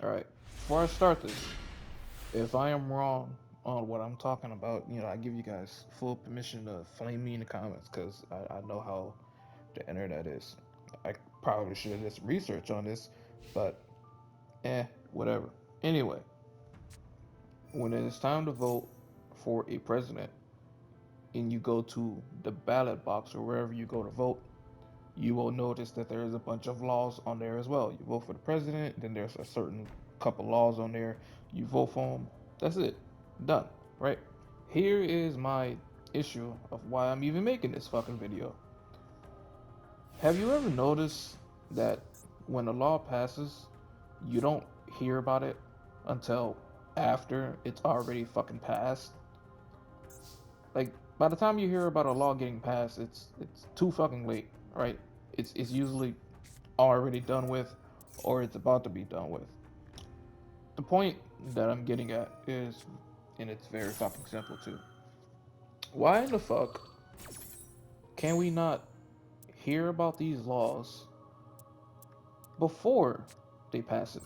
All right. Before I start this, if I am wrong on what I'm talking about, I give you guys full permission to flame me in the comments because I know how the internet is. I probably should have did some research on this, but whatever. Anyway, when it is time to vote for a president and you go to the ballot box or wherever you go to vote, you will notice that there is a bunch of laws on there as well. You vote for the president, then there's a certain couple laws on there. You vote for them. That's it. Done. Right? Here is my issue of why I'm even making this fucking video. Have you ever noticed that when a law passes, you don't hear about it until after it's already fucking passed? Like by the time you hear about a law getting passed, it's too fucking late, right? It's usually already done with or it's about to be done with. The point that I'm getting at is, and it's very fucking simple too. Why in the fuck can we not hear about these laws before they pass it?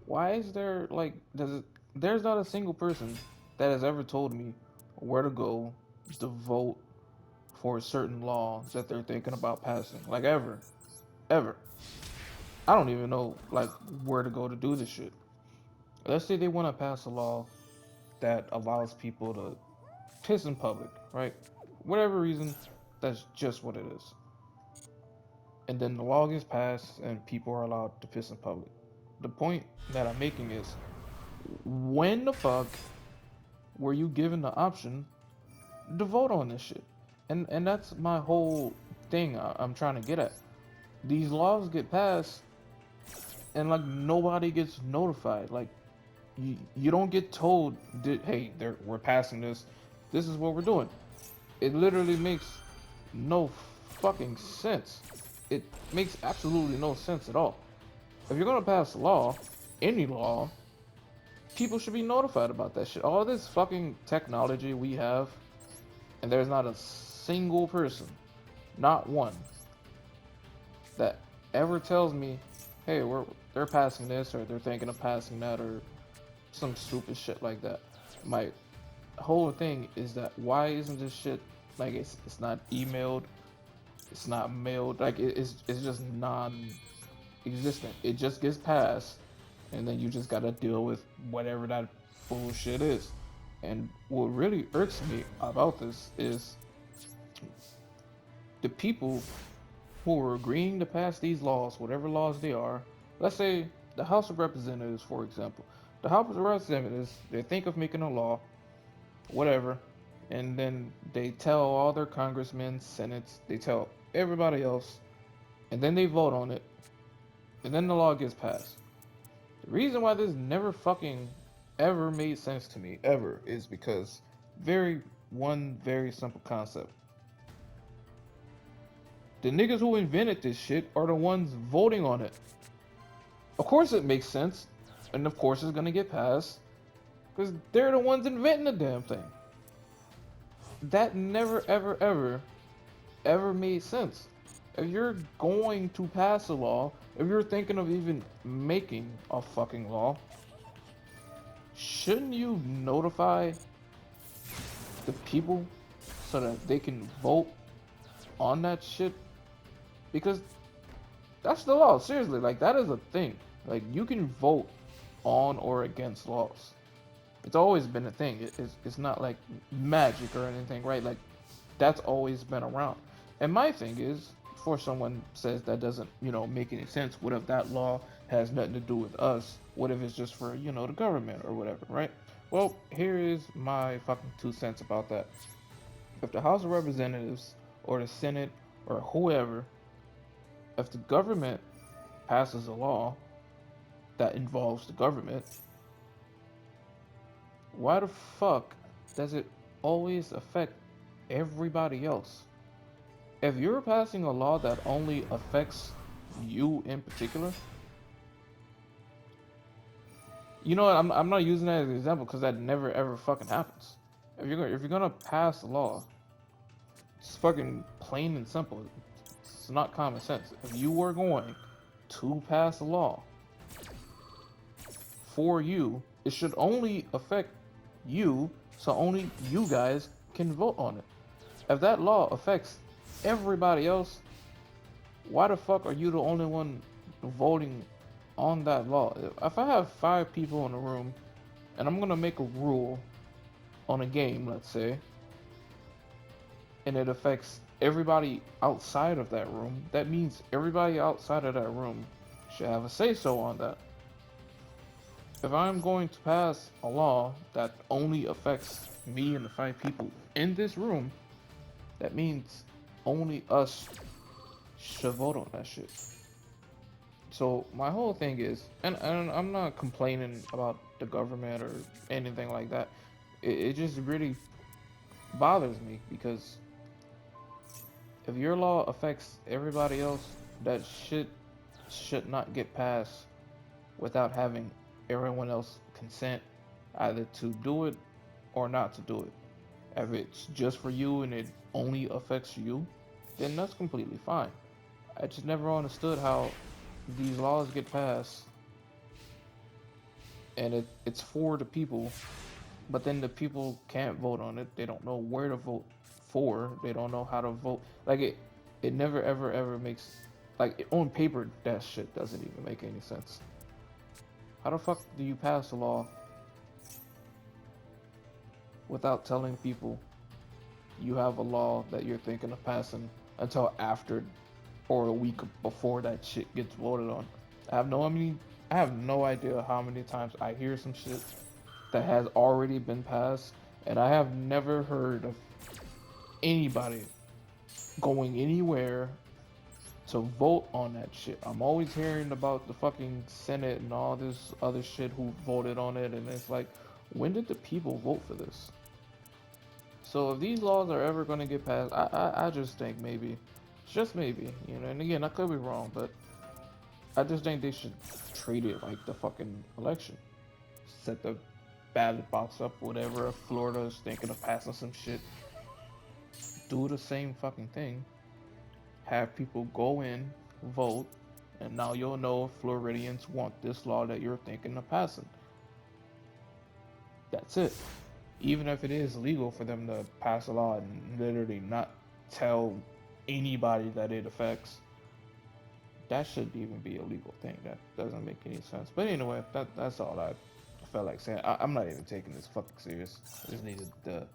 Why is there like there's not a single person that has ever told me where to go to vote for a certain law that they're thinking about passing. Like ever. I don't even know like where to go to do this shit. Let's say they want to pass a law that allows people to piss in public, right? Whatever reason, that's just what it is. And then the law gets passed and people are allowed to piss in public. The point that I'm making is when the fuck were you given the option to vote on this shit? And that's my whole thing I'm trying to get at. These laws get passed and like nobody gets notified. Like you don't get told that hey, we're passing this. This is what we're doing. It literally makes no fucking sense. It makes absolutely no sense at all. If you're gonna pass a law, any law, people should be notified about that shit. All this fucking technology we have, and there's not a single person, not one, that ever tells me, hey, they're passing this or they're thinking of passing that or some stupid shit like that. My whole thing is that why isn't this shit like it's not emailed, it's not mailed, like it's just non-existent. It just gets passed, and then you just gotta deal with whatever that bullshit is. And what really irks me about this is the people who are agreeing to pass these laws, whatever laws they are. Let's say the House of Representatives, for example. The House of Representatives, they think of making a law, whatever, and then they tell all their congressmen, senates, they tell everybody else, and then they vote on it, and then the law gets passed. The reason why this never fucking ever made sense to me, ever, is because one very simple concept. The niggas who invented this shit are the ones voting on it. Of course it makes sense, and of course it's gonna get passed, because they're the ones inventing the damn thing. That never, ever, ever made sense. If you're going to pass a law, if you're thinking of even making a fucking law, shouldn't you notify the people so that they can vote on that shit? Because that's the law. Seriously, like that is a thing. Like you can vote on or against laws. It's always been a thing. It's not like magic or anything, right? Like that's always been around. And my thing is, before someone says that doesn't, make any sense, what if that law has nothing to do with us? What if it's just for, the government or whatever, right? Well, here is my fucking 2 cents about that. If the House of Representatives or the Senate or whoever, if the government passes a law that involves the government, why the fuck does it always affect everybody else? If you're passing a law that only affects you in particular, you know what? I'm not using that as an example because that never ever fucking happens. If you're gonna pass a law, it's fucking plain and simple. It's not common sense. If you were going to pass a law, for you. It should only affect you, so only you guys can vote on it. If that law affects everybody else, why the fuck are you the only one voting on that law? If I have 5 people in a room and I'm gonna make a rule on a game, let's say, and it affects everybody outside of that room, that means everybody outside of that room should have a say so on that. If I'm going to pass a law that only affects me and the 5 people in this room, that means only us should vote on that shit. So my whole thing is, and I'm not complaining about the government or anything like that. It just really bothers me because if your law affects everybody else, that shit should not get passed without having everyone else consent either to do it or not to do it. If it's just for you and it only affects you, then that's completely fine. I just never understood how these laws get passed and it's for the people, but then the people can't vote on it. They don't know where to vote for. They don't know how to vote. Like it never ever makes like on paper that shit doesn't even make any sense. How the fuck do you pass a law without telling people you have a law that you're thinking of passing until after or a week before that shit gets voted on? I have no idea how many times I hear some shit that has already been passed, and I have never heard of anybody going anywhere to vote on that shit. I'm always hearing about the fucking Senate and all this other shit who voted on it, and it's like, when did the people vote for this? So if these laws are ever going to get passed, I just think maybe, just maybe, you know, and again, I could be wrong, but I just think they should treat it like the fucking election. Set the ballot box up, whatever. If Florida is thinking of passing some shit, do the same fucking thing. Have people go in, vote, and now you'll know if Floridians want this law that you're thinking of passing. That's it. Even if it is legal for them to pass a law and literally not tell anybody that it affects, that shouldn't even be a legal thing. That doesn't make any sense. But anyway, that's all I felt like saying. I'm not even taking this fucking serious. I just needed to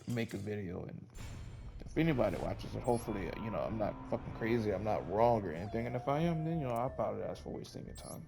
make a video, and if anybody watches it, hopefully, you know, I'm not fucking crazy, I'm not wrong or anything. And if I am, then, you know, I apologize for wasting your time.